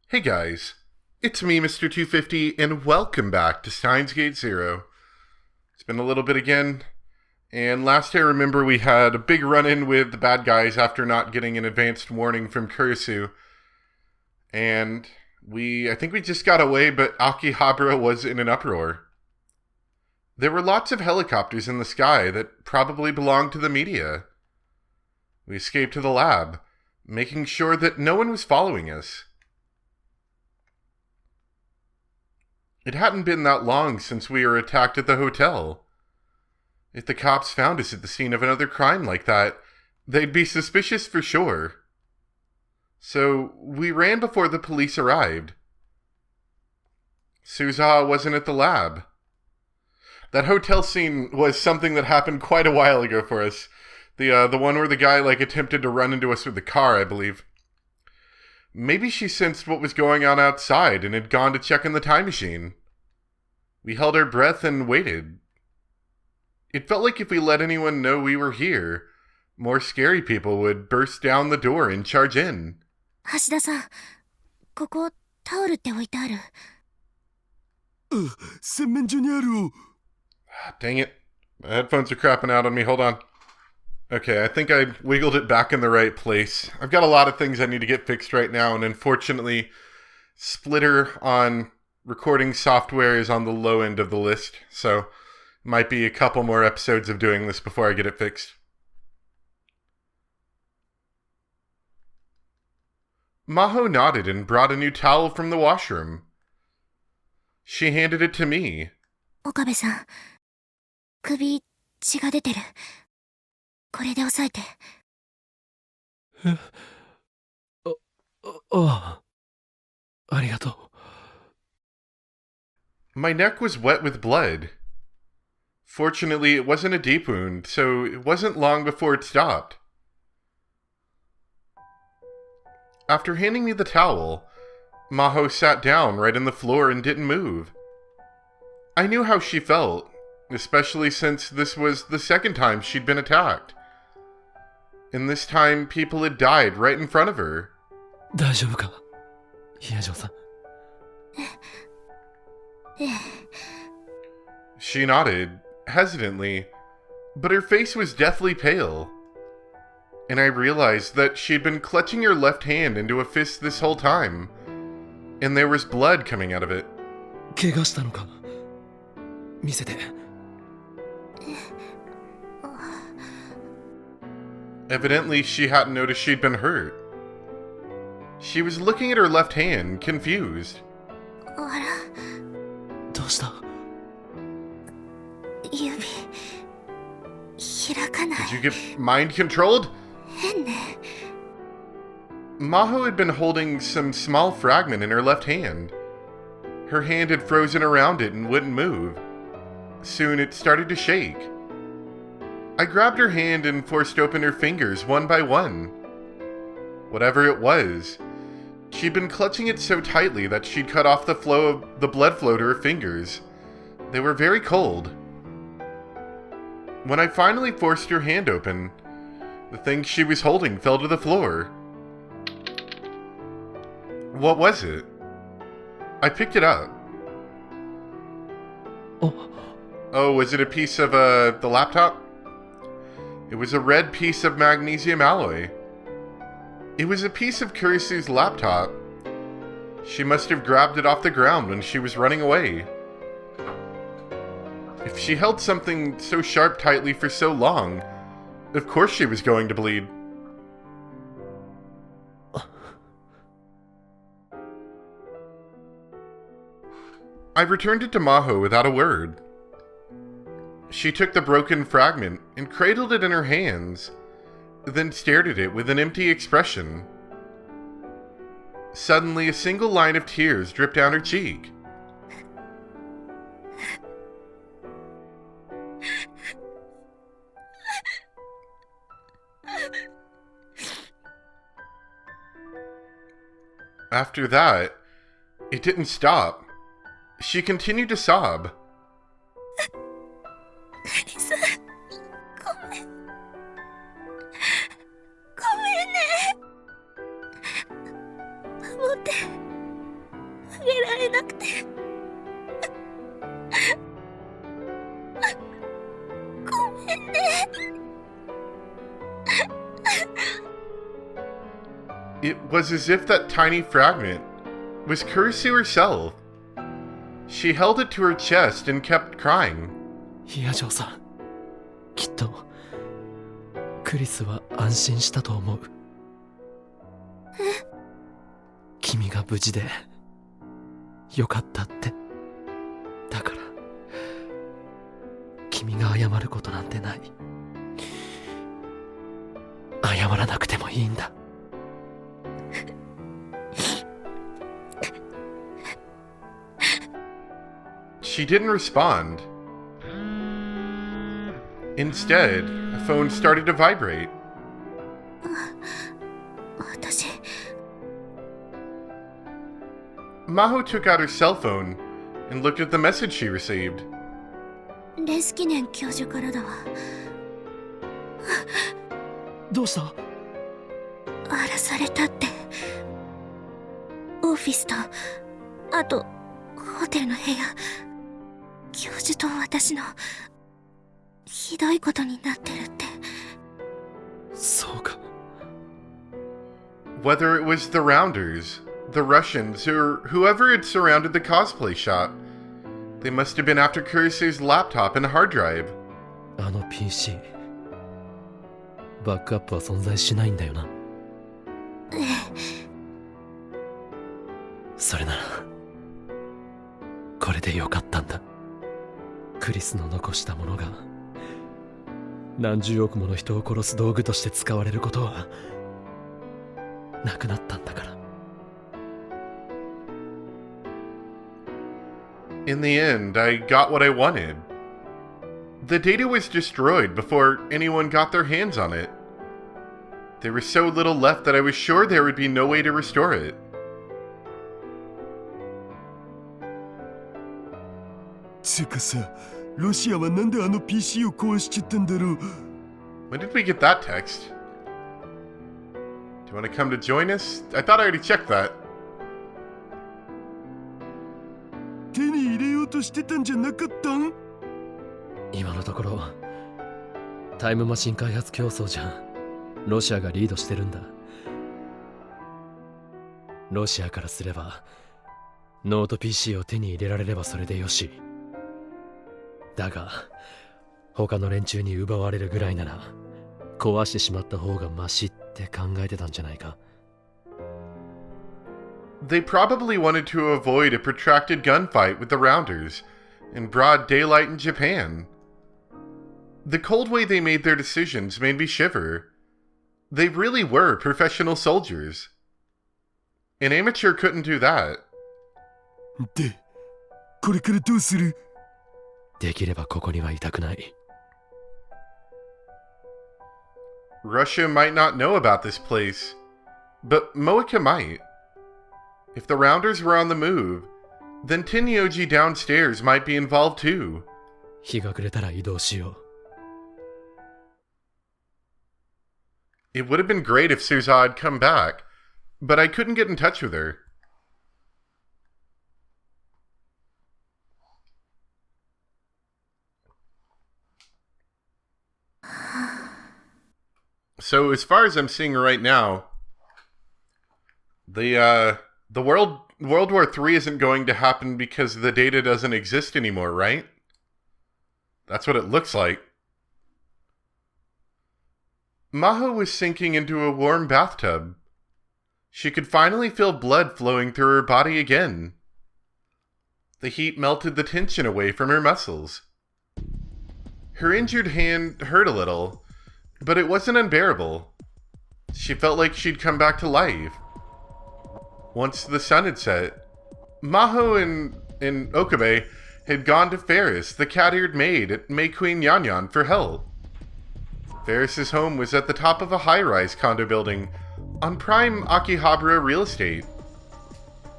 Hey guys, it's me, Mr. 250, and welcome back to Steins Gate Zero. It's been a little bit again, and last I remember we had a big run-in with the bad guys after not getting an advanced warning from Kurisu, and I think we just got away, but Akihabara was in an uproar. There were lots of helicopters in the sky that probably belonged to the media. We escaped to the lab, making sure that no one was following us. It hadn't been that long since we were attacked at the hotel. If the cops found us at the scene of another crime like that, they'd be suspicious for sure. So we ran before the police arrived. Suzawa wasn't at the lab. That hotel scene was something that happened quite a while ago for us. The one where the guy attempted to run into us with the car, I believe. Maybe she sensed what was going on outside and had gone to check in the time machine. We held our breath and waited. It felt like if we let anyone know we were here, more scary people would burst down the door and charge in. 橋田さん、ここタオルって置いてある。洗面所にある。Dang it. My headphones are crapping out on me. Hold on. Okay, I think I wiggled it back in the right place. I've got a lot of things I need to get fixed right now, and unfortunately, Splitter on recording software is on the low end of the list, so might be a couple more episodes of doing this before I get it fixed. Maho nodded and brought a new towel from the washroom. She handed it to me. 岡部さん、首血が出てる。これで押さえて。ありがとう。My neck was wet with blood. Fortunately, it wasn't a deep wound, so it wasn't long before it stopped. After handing me the towel, Maho sat down right on the floor and didn't move. I knew how she felt, especially since this was the second time she'd been attacked. And this time, people had died right in front of her. 大丈夫か、平城さん。She nodded, hesitantly, but her face was deathly pale. And I realized that she'd been clutching her left hand into a fist this whole time, and there was blood coming out of it. 怪我したのか、見せて。Evidently, she hadn't noticed she'd been hurt. She was looking at her left hand, confused. あら、どうした？指開かない。 Did you get mind controlled? 変ね。 Maho had been holding some small fragment in her left hand. Her hand had frozen around it and wouldn't move. Soon it started to shake. I grabbed her hand and forced open her fingers one by one. Whatever it was, she'd been clutching it so tightly that she'd cut off the blood flow to her fingers. They were very cold. When I finally forced her hand open, the thing she was holding fell to the floor. What was it? I picked it up. Oh, was it a piece of the laptop? It was a red piece of magnesium alloy. It was a piece of Kurisu's laptop. She must have grabbed it off the ground when she was running away. If she held something so sharp tightly for so long, of course she was going to bleed. I returned it to Maho without a word. She took the broken fragment and cradled it in her hands, then stared at it with an empty expression. Suddenly, a single line of tears dripped down her cheek. After that, it didn't stop. She continued to sob. 何さん、ごめん。ごめんね。守ってあげられなくて。ごめんね。It was as if that tiny fragment was Kurisu herself. She held it to her chest and kept crying. ヒアジョーさん、きっとクリスは安心したと思う。君が無事でよかったって。だから君が謝ることなんてない。謝らなくてもいいんだ。She didn't respond. Instead, a phone started to vibrate. 私、Maho took out her cell phone and looked at the message she received. レスキネン教授からだわ。どうした？荒らされたって。オフィスと、あとホテルの部屋、教授と私のひどいことになってるって。そうか。Whether it was the Rounders, the Russians, or whoever had surrounded the cosplay shop, they must have been after Kurisu's laptop and hard drive. あの PC、バックアップは存在しないんだよな。ええ。それならこれでよかったんだ。クリスの残したものが何十億もの人を殺す道具として使われることはなくなったんだから。In the end, I got what I wanted. The data was destroyed before anyone got their hands on it. There was so little left that I was sure there would be no way to restore it. つうかさ、ロシアはなんであの PC を壊しちゃったんだろう。 When did we get that text? Do you want to come to join us? I thought I already checked that. 手に入れようとしてたんじゃなかったん？今のところタイムマシン開発競争じゃロシアがリードしてるんだ。ロシアからすればノート PC を手に入れられればそれでよし。だが他の連中に奪われるぐらいなら壊してしまった方がマシって考えてたんじゃないか。They probably wanted to avoid a protracted gunfight with the Rounders in broad daylight in Japan. The cold way they made their decisions made me shiver. They really were professional soldiers. An amateur couldn't do that. で、これからどうする？できればここにはいたくない。Russia might not know about this place, but Moika might. If the Rounders were on the move, then Tenyoji downstairs might be involved too. 日が暮れたら移動しよう。 It would have been great if Suza had come back, but I couldn't get in touch with her. So as far as I'm seeing right now, the World War III isn't going to happen because the data doesn't exist anymore, right? That's what it looks like. Maho was sinking into a warm bathtub. She could finally feel blood flowing through her body again. The heat melted the tension away from her muscles. Her injured hand hurt a little, but it wasn't unbearable. She felt like she'd come back to life. Once the sun had set, Maho and Okabe had gone to Faris, the cat-eared maid at May Queen Yanyan, for help. Faris's home was at the top of a high-rise condo building on prime Akihabara real estate.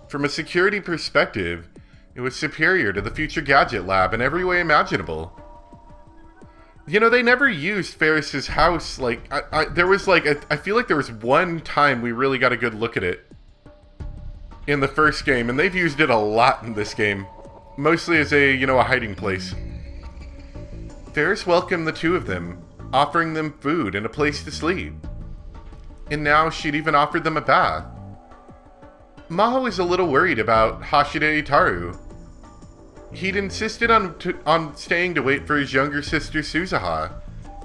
From a security perspective, it was superior to the Future Gadget Lab in every way imaginable. You know, they never used Faris's house. I feel like there was one time we really got a good look at it. in the first game, and they've used it a lot in this game. Mostly as a hiding place. Faris welcomed the two of them, offering them food and a place to sleep. And now she'd even offered them a bath. Maho is a little worried about Hashide Itaru. He'd insisted on staying to wait for his younger sister Suzuha,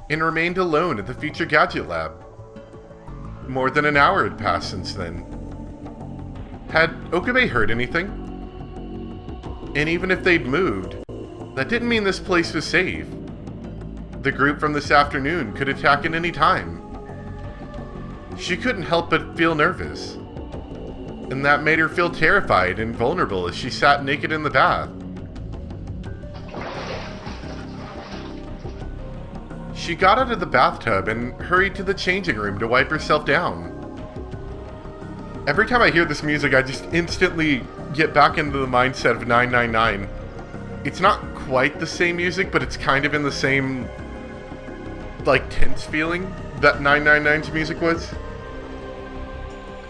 and remained alone at the Future Gadget Lab. More than an hour had passed since then. Had Okabe heard anything? And even if they'd moved, that didn't mean this place was safe. The group from this afternoon could attack at any time. She couldn't help but feel nervous. And that made her feel terrified and vulnerable as she sat naked in the bath. She got out of the bathtub and hurried to the changing room to wipe herself down. Every time I hear this music, I just instantly get back into the mindset of 999. It's not quite the same music, but it's kind of in the same, tense feeling that 999's music was.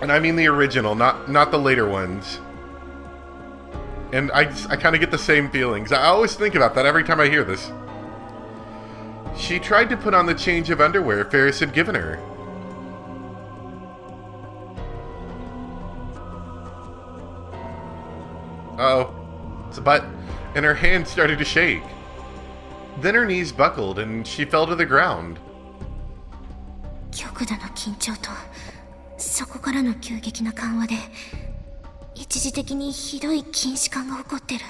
And I mean the original, not the later ones. And I kind of get the same feelings. I always think about that every time I hear this. She tried to put on the change of underwear Faris had given her. It's a butt, and her hand started to shake. Then her knees buckled and she fell to the ground. 極度の緊張とそこからの急激な緩和で一時的にひどい筋弛感が起こってる。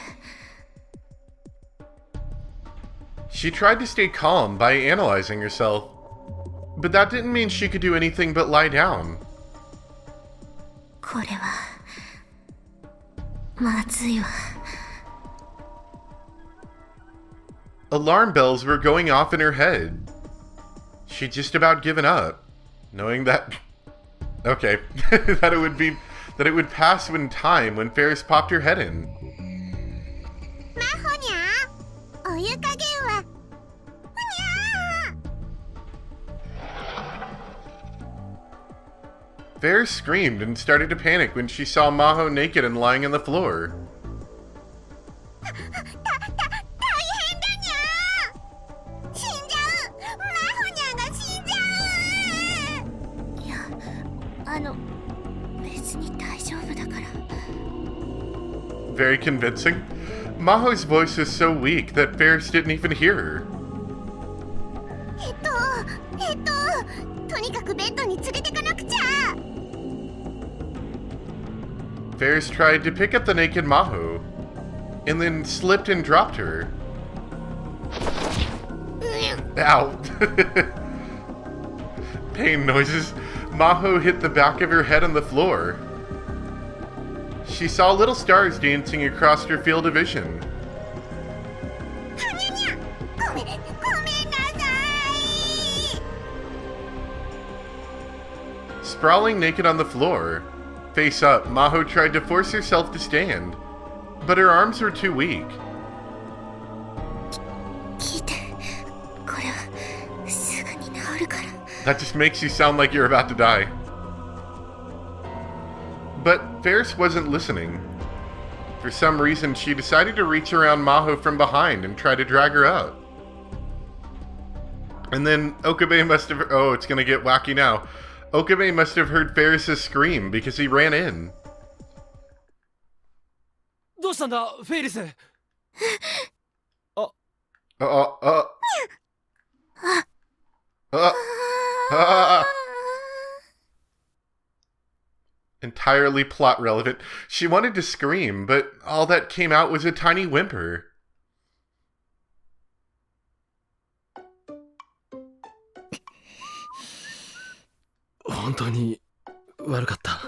She tried to stay calm by analyzing herself, but that didn't mean she could do anything but lie down. これはまずいわ。 Alarm bells were going off in her head. She'd just about given up, knowing that that it would pass in time when Faris popped her head in. マホニャ、お湯加減は。Faris screamed and started to panic when she saw Maho naked and lying on the floor. 大変だにゃ。死んじゃう。マホニャが死んじゃう。いや、別に大丈夫だから。 Very convincing. Maho's voice was so weak that Faris didn't even hear her. とにかくベッドに連れてかなくちゃ。 Faris tried to pick up the naked Maho, and then slipped and dropped her. Ow. Pain noises. Maho hit the back of her head on the floor. She saw little stars dancing across her field of vision. Sprawling naked on the floor, face up, Maho tried to force herself to stand, but her arms were too weak. 聞いて、これはすぐに治るから。 That just makes you sound like you're about to die. But Faris wasn't listening. For some reason, she decided to reach around Maho from behind and try to drag her up. And then Okabe must have... Oh, it's gonna get wacky now. Okabe must have heard Faris' scream because he ran in. どうしたんだ、フェイリス。Entirely plot relevant. She wanted to scream, but all that came out was a tiny whimper.本当に悪かった。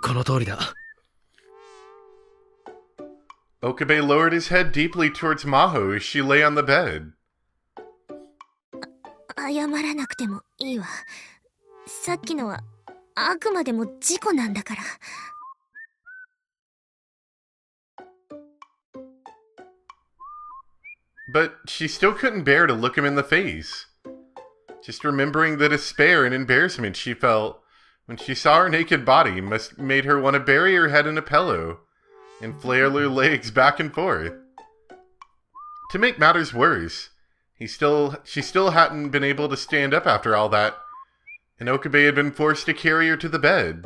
この通りだ。 Okabe lowered his head deeply towards Maho as she lay on the bed. 謝らなくてもいいわ。さっきのはあくまでも事故なんだから。 But she still couldn't bear to look him in the face. Just remembering the despair and embarrassment she felt when she saw her naked body made her want to bury her head in a pillow and flail her legs back and forth. To make matters worse, she still hadn't been able to stand up after all that, and Okabe had been forced to carry her to the bed.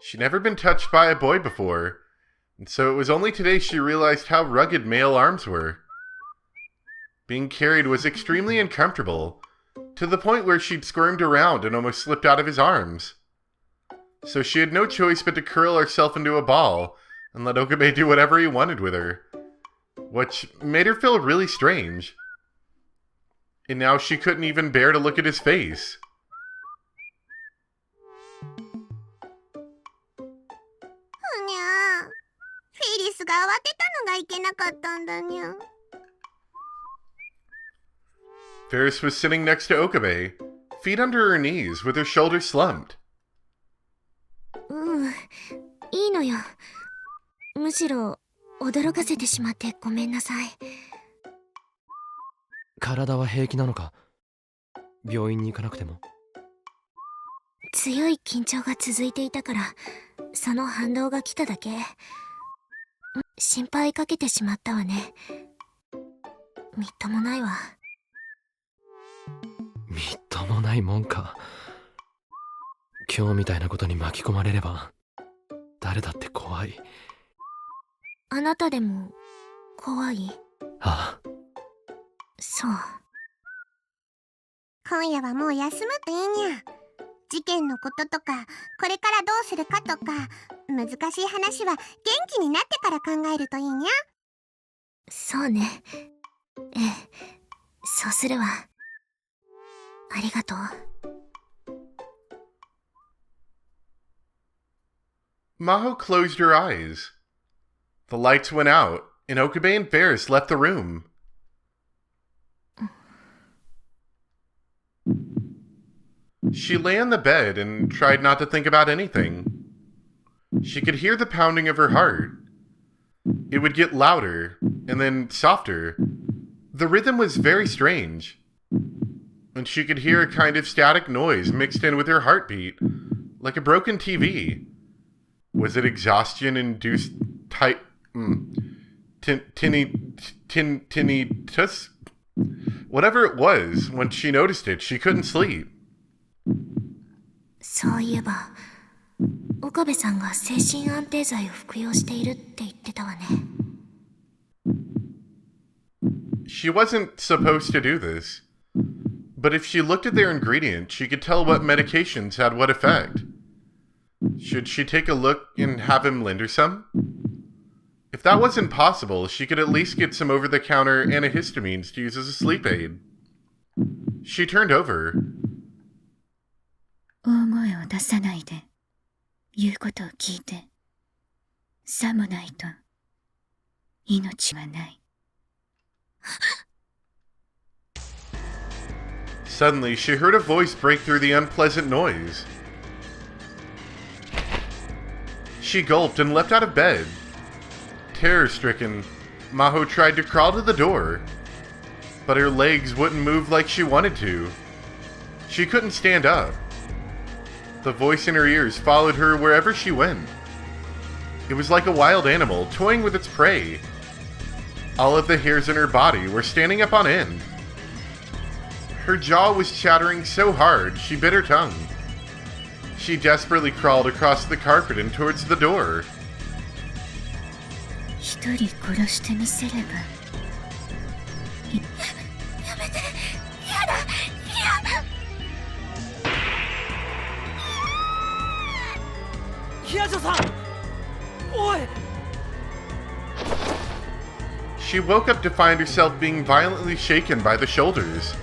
She'd never been touched by a boy before, and so it was only today she realized how rugged male arms were. Being carried was extremely uncomfortable, to the point where she'd squirmed around and almost slipped out of his arms. So she had no choice but to curl herself into a ball and let Okabe do whatever he wanted with her, which made her feel really strange. And now she couldn't even bear to look at his face. ふにゃー。フェリスが慌てたのがいけなかったんだにゃ。Faris was sitting next to Okabe, feet under her knees with her shoulders slumped. いいのよ。むしろ驚かせてしまってごめんなさい。体は平気なのか？病院に行かなくても。強い緊張が続いていたから、その反動が来ただけ。心配かけてしまったわね。みっともないわ。みっともないもんか。今日みたいなことに巻き込まれれば誰だって怖い。あなたでも怖い？ああ。そう。今夜はもう休むといいにゃ。事件のこととか、これからどうするかとか、難しい話は元気になってから考えるといいにゃ。そうね。ええ、そうするわ。ありがとう。Maho closed her eyes. The lights went out, and Okabe and Faris left the room. She lay on the bed and tried not to think about anything. She could hear the pounding of her heart. It would get louder, and then softer. The rhythm was very strange. And she could hear a kind of static noise mixed in with her heartbeat, like a broken TV. Was it exhaustion-induced tinnitus? Whatever it was, when she noticed it, she couldn't sleep. そういえば、岡部さんが精神安定剤を服用しているって言ってたわね。She wasn't supposed to do this. But if she looked at their ingredients, she could tell what medications had what effect. Should she take a look and have him lend her some? If that wasn't possible, she could at least get some over-the-counter antihistamines to use as a sleep aid. She turned over. 大声を出さないで、言うことを聞いて。さもないと、命はない。Suddenly, she heard a voice break through the unpleasant noise. She gulped and leapt out of bed. Terror-stricken, Maho tried to crawl to the door, but her legs wouldn't move like she wanted to. She couldn't stand up. The voice in her ears followed her wherever she went. It was like a wild animal toying with its prey. All of the hairs in her body were standing up on end. Her jaw was chattering so hard she bit her tongue. She desperately crawled across the carpet and towards the door. 一人殺してみせれば。やめて、やだ、やだ。平女さん、おい。 She woke up to find herself being violently shaken by the shoulders.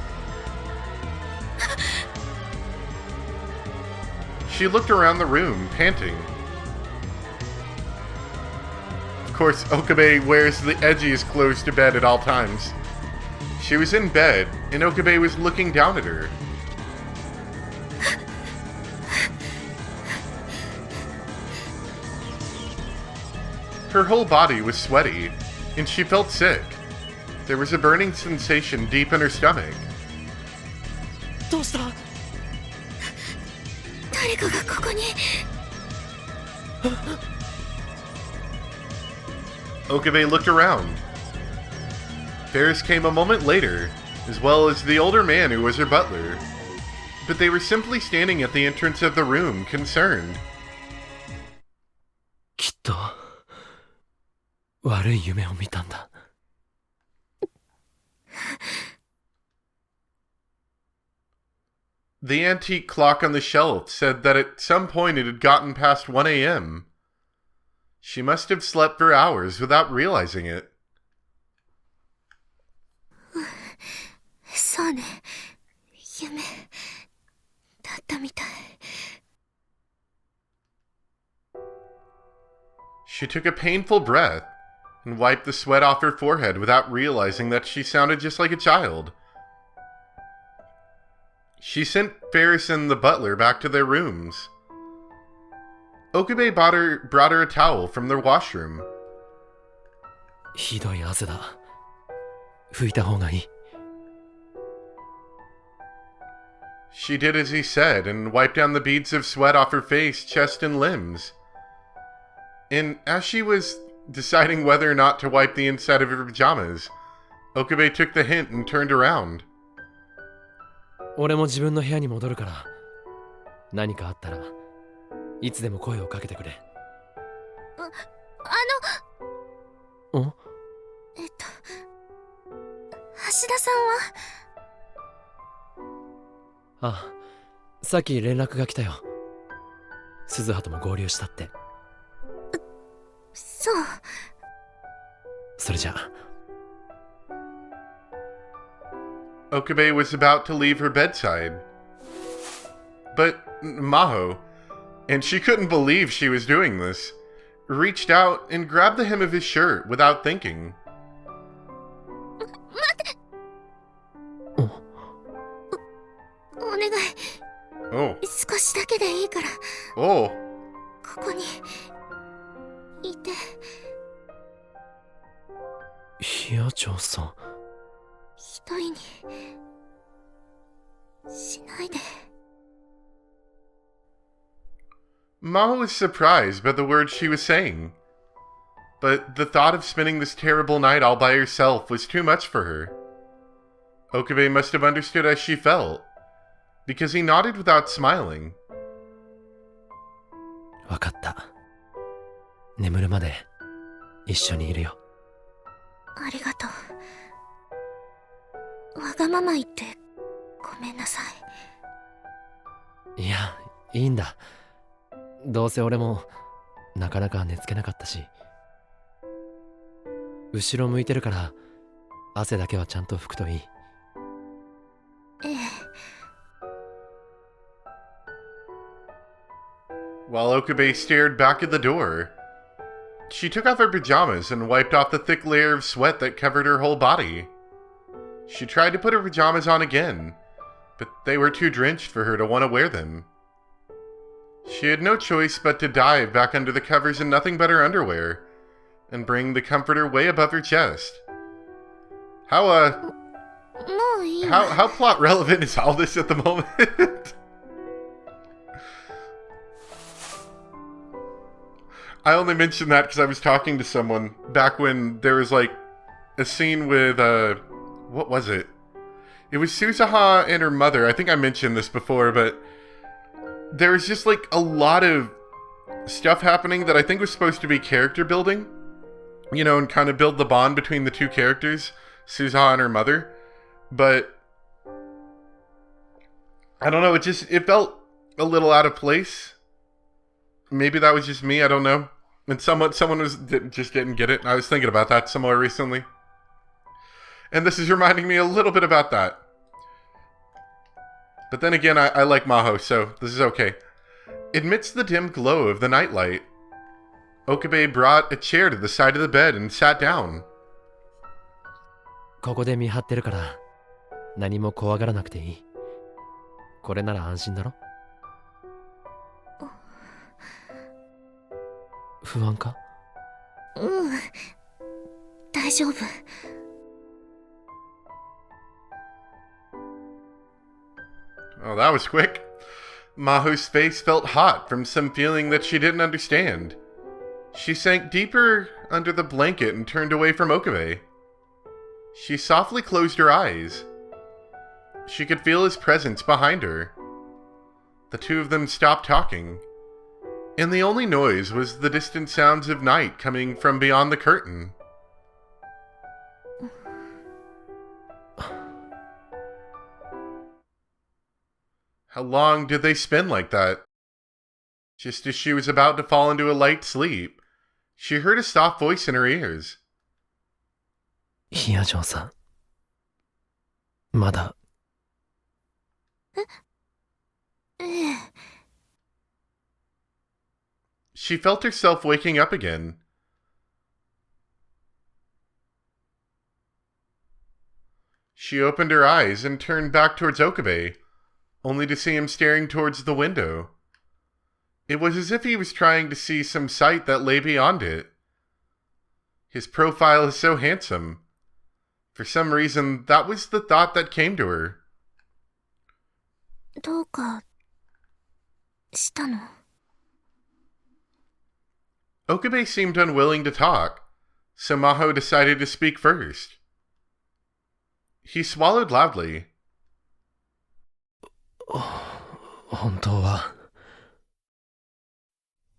She looked around the room, panting. Of course, Okabe wears the edgiest clothes to bed at all times. She was in bed, and Okabe was looking down at her. Her whole body was sweaty, and she felt sick. There was a burning sensation deep in her stomach. どうした？誰誰かがここに。Okabe looked around. Faris came a moment later, as well as the older man who was her butler. But they were simply standing at the entrance of the room, concerned. きっと悪い夢を見たんだ。The antique clock on the shelf said that at some point it had gotten past 1 a.m. She must have slept for hours without realizing it. そうね、夢だったみたい。She took a painful breath and wiped the sweat off her forehead without realizing that she sounded just like a child. She sent Faris and the butler back to their rooms. Okabe brought her a towel from their washroom. ひどい汗だ。拭いた方がいい。She did as he said and wiped down the beads of sweat off her face, chest, and limbs. And as she was deciding whether or not to wipe the inside of her pajamas, Okabe took the hint and turned around. 俺も自分の部屋に戻るから、何かあったらいつでも声をかけてくれ。ん？橋田さんは？あ、さっき連絡が来たよ。鈴葉とも合流したって。そう。それじゃあ。Okabe was about to leave her bedside. But Maho, and she couldn't believe she was doing this, reached out and grabbed the hem of his shirt without thinking. 待って。お願い。Oh. 少しだけでいいから。Oh. ここにいて。ヒヤ長さん。一人にしないで。Maho was surprised by the words she was saying. But the thought of spending this terrible night all by herself was too much for her. Okabe must have understood as she felt, because he nodded without smiling. わかった。眠るまで一緒にいるよ。ありがとう。わがまま言ってごめんなさい。いや、いいんだ。どうせ俺もなかなか寝つけなかったし。後ろ向いてるから汗だけはちゃんと拭くといい。ええ。While Okabe stared back at the door, she took off her pajamas and wiped off the thick layer of sweat that covered her whole body. She tried to put her pajamas on again, but they were too drenched for her to want to wear them. She had no choice but to dive back under the covers in nothing but her underwear, and bring the comforter way above her chest. How plot relevant is all this at the moment? I only mentioned that because I was talking to someone back when there was like a scene with what was it? It was Suzuha and her mother. I think I mentioned this before, but there was just like a lot of stuff happening that I think was supposed to be character building, you know, and kind of build the bond between the two characters, Suzuha and her mother. But I don't know, it felt a little out of place. Maybe that was just me, I don't know. And someone just didn't get it. I was thinking about that somewhere recently. And this is reminding me a little bit about that. But then again, I like Maho, so this is okay. Amidst the dim glow of the nightlight, Okabe brought a chair to the side of the bed and sat down. ここで見張ってるから何も怖がらなくていい。これなら安心だろ。不安か？うん、大丈夫。Oh, that was quick. Maho's face felt hot from some feeling that she didn't understand. She sank deeper under the blanket and turned away from Okabe. She softly closed her eyes. She could feel his presence behind her. The two of them stopped talking, and the only noise was the distant sounds of night coming from beyond the curtain. How long did they spend like that? Just as she was about to fall into a light sleep, she heard a soft voice in her ears. ヒヤジョンさん、まだ。ええ。 She felt herself waking up again. She opened her eyes and turned back towards Okabe, only to see him staring towards the window. It was as if he was trying to see some sight that lay beyond it. His profile is so handsome. For some reason, that was the thought that came to her. どうかしたの？ Okabe seemed unwilling to talk, so Maho decided to speak first. He swallowed loudly. 本当は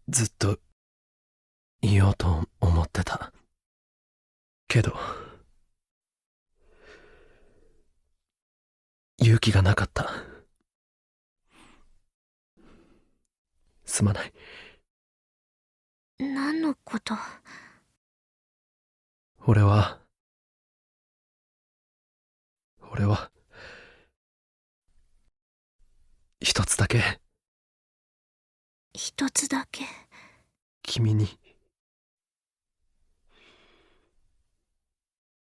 ずっと言おうと思ってたけど勇気がなかった。すまない。何のこと？俺は一つだけ君に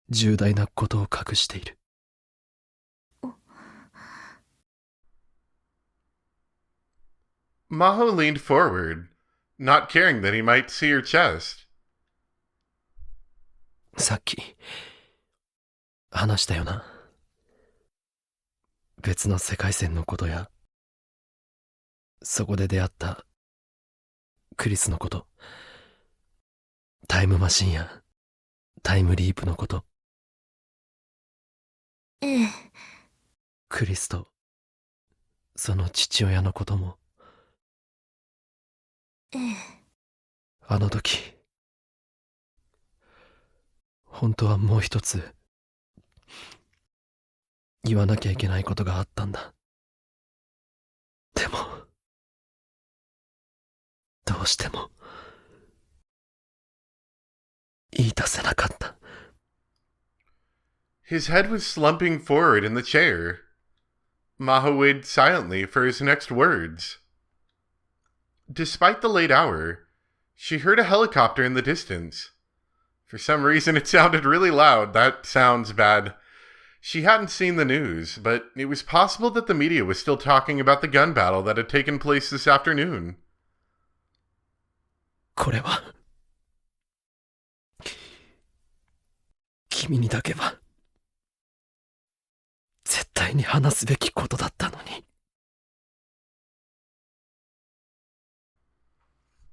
重大なことを隠している。Maho leaned forward, not caring that he might see her chest. さっき話したよな。別の世界線のことやそこで出会ったクリスのこと、タイムマシンやタイムリープのこと。ええ。クリスとその父親のことも。ええ。あの時本当はもう一つ言わなきゃいけないことがあったんだ。でもどうしても言い出せなかった。His head was slumping forward in the chair. Maho waited silently for his next words. Despite the late hour, she heard a helicopter in the distance. For some reason, it sounded really loud. That sounds bad. She hadn't seen the news, but it was possible that the media was still talking about the gun battle that had taken place this afternoon. これは君にだけは絶対に話すべきことだったのに。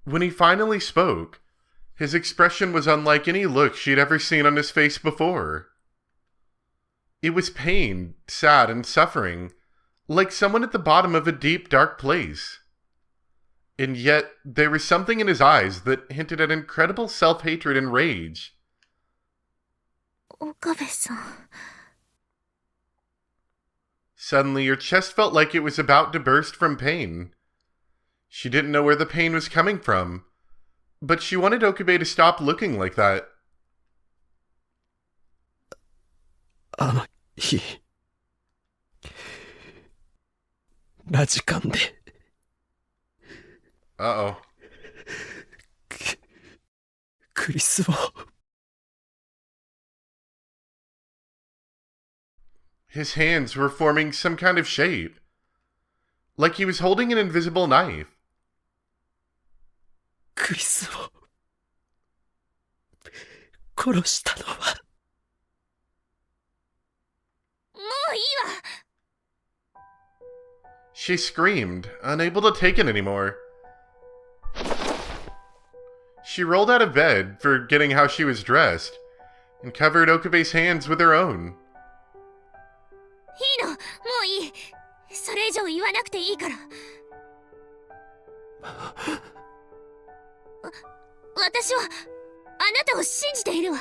When he finally spoke, his expression was unlike any look she'd ever seen on his face before. It was pain, sad, and suffering, like someone at the bottom of a deep, dark place. And yet, there was something in his eyes that hinted at incredible self-hatred and rage. 岡部さん。 Suddenly, your chest felt like it was about to burst from pain. She didn't know where the pain was coming from, but she wanted Okabe to stop looking like that. あの日ラジカンで Uh-oh. クリスを His hands were forming some kind of shape, like he was holding an invisible knife. クリスを殺したのは。もういいわ。She screamed, unable to take it anymore. She rolled out of bed, forgetting how she was dressed, and covered Okabe's hands with her own. いいの、もういい。それ以上言わなくていいから。私はあなたを信じているわ。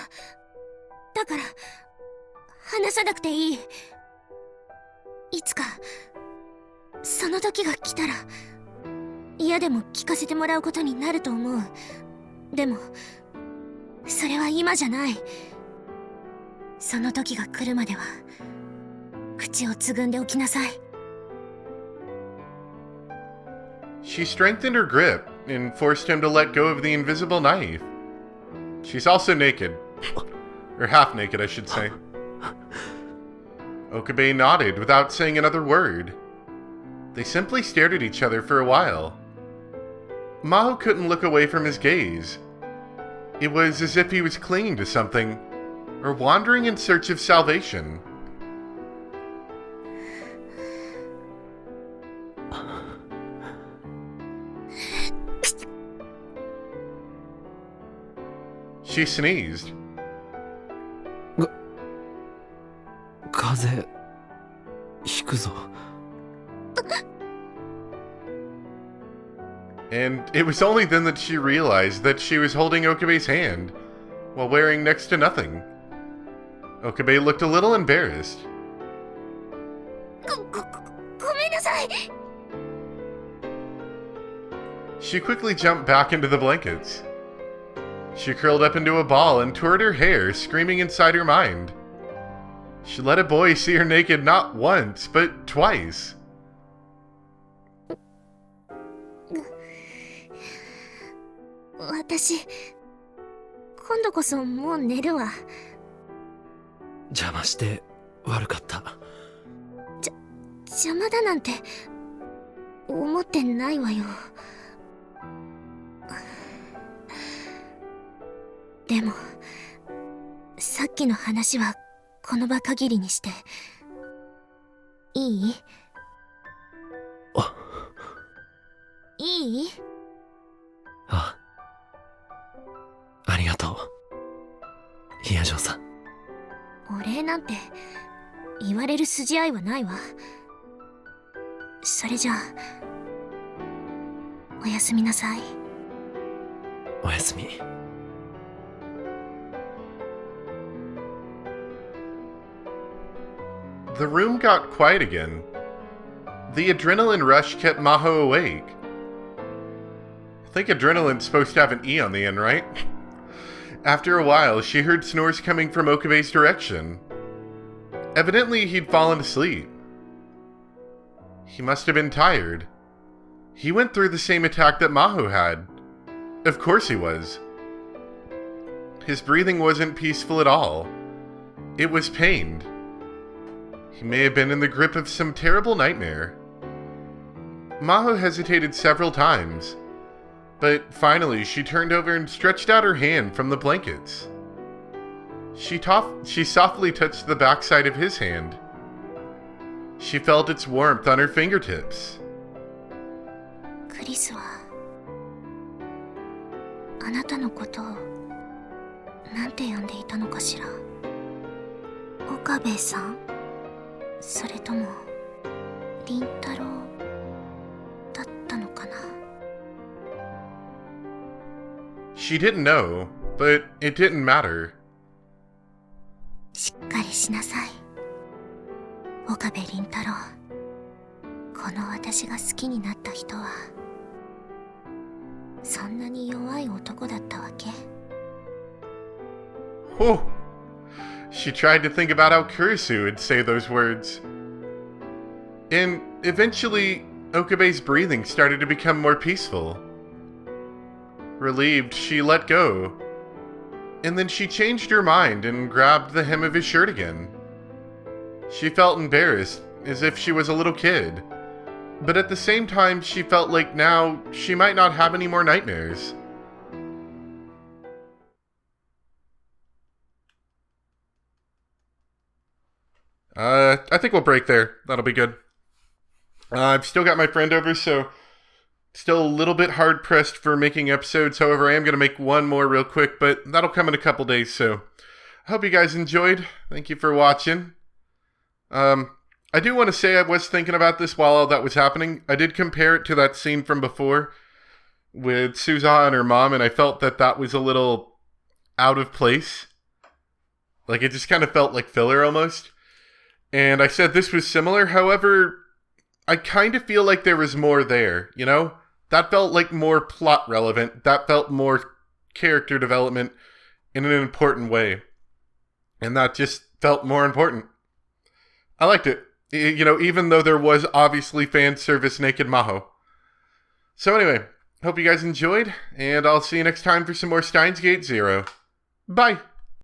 だから話さなくていい。いつかその時が来たら嫌でも聞かせてもらうことになると思う。でもそれは今じゃない。その時が来るまでは口をつぐんでおきなさい。She strengthened her grip and forced him to let go of the invisible knife. She's also naked. Or half naked, I should say. Okabe nodded without saying another word. They simply stared at each other for a while. Maho couldn't look away from his gaze. It was as if he was clinging to something, or wandering in search of salvation. She sneezed. 風邪ひくぞ。 And it was only then that she realized that she was holding Okabe's hand, while wearing next to nothing. Okabe looked a little embarrassed. ごめんなさい。 She quickly jumped back into the blankets. She curled up into a ball and tore at her hair, screaming inside her mind. She let a boy see her naked not once, but twice. 私今度こそもう寝るわ。邪魔して悪かった。邪魔だなんて思ってないわよ。でもさっきの話はこの場限りにしていい？あ、いい？あ、ありがとう、ヒヤジョさん。お礼なんて言われる筋合いはないわ。それじゃあおやすみなさい。おやすみ。The room got quiet again. The adrenaline rush kept Maho awake. I think adrenaline's supposed to have an E on the end, right? After a while, she heard snores coming from Okabe's direction. Evidently, he'd fallen asleep. He must have been tired. He went through the same attack that Maho had. Of course he was. His breathing wasn't peaceful at all. It was pained. He may have been in the grip of some terrible nightmare. Maho hesitated several times, but finally she turned over and stretched out her hand from the blankets. She softly touched the backside of his hand. She felt its warmth on her fingertips. クリスはあなたのことをなんて呼んでいたのかしら。岡部さん、それとも凛太郎だったのかな。 She didn't know, but it didn't matter. しっかりしなさい、岡部凛太郎。この私が好きになった人はそんなに弱い男だったわけ。 Whew. She tried to think about how Kurisu would say those words. And eventually, Okabe's breathing started to become more peaceful. Relieved, she let go. And then she changed her mind and grabbed the hem of his shirt again. She felt embarrassed, as if she was a little kid. But at the same time, she felt like now she might not have any more nightmares. I think we'll break there. That'll be good. I've still got my friend over, so still a little bit hard pressed for making episodes. However, I am going to make one more real quick, but that'll come in a couple days. So I hope you guys enjoyed. Thank you for watching. I do want to say I was thinking about this while all that was happening. I did compare it to that scene from before with Suza and her mom, and I felt that that was a little out of place. Like, it just kind of felt like filler almost. And I said this was similar. However, I kind of feel like there was more there, you know? That felt like more plot relevant. That felt more character development in an important way. And that just felt more important. I liked it. You know, even though there was obviously fan service naked Maho. So anyway, hope you guys enjoyed, and I'll see you next time for some more Steins Gate Zero. Bye!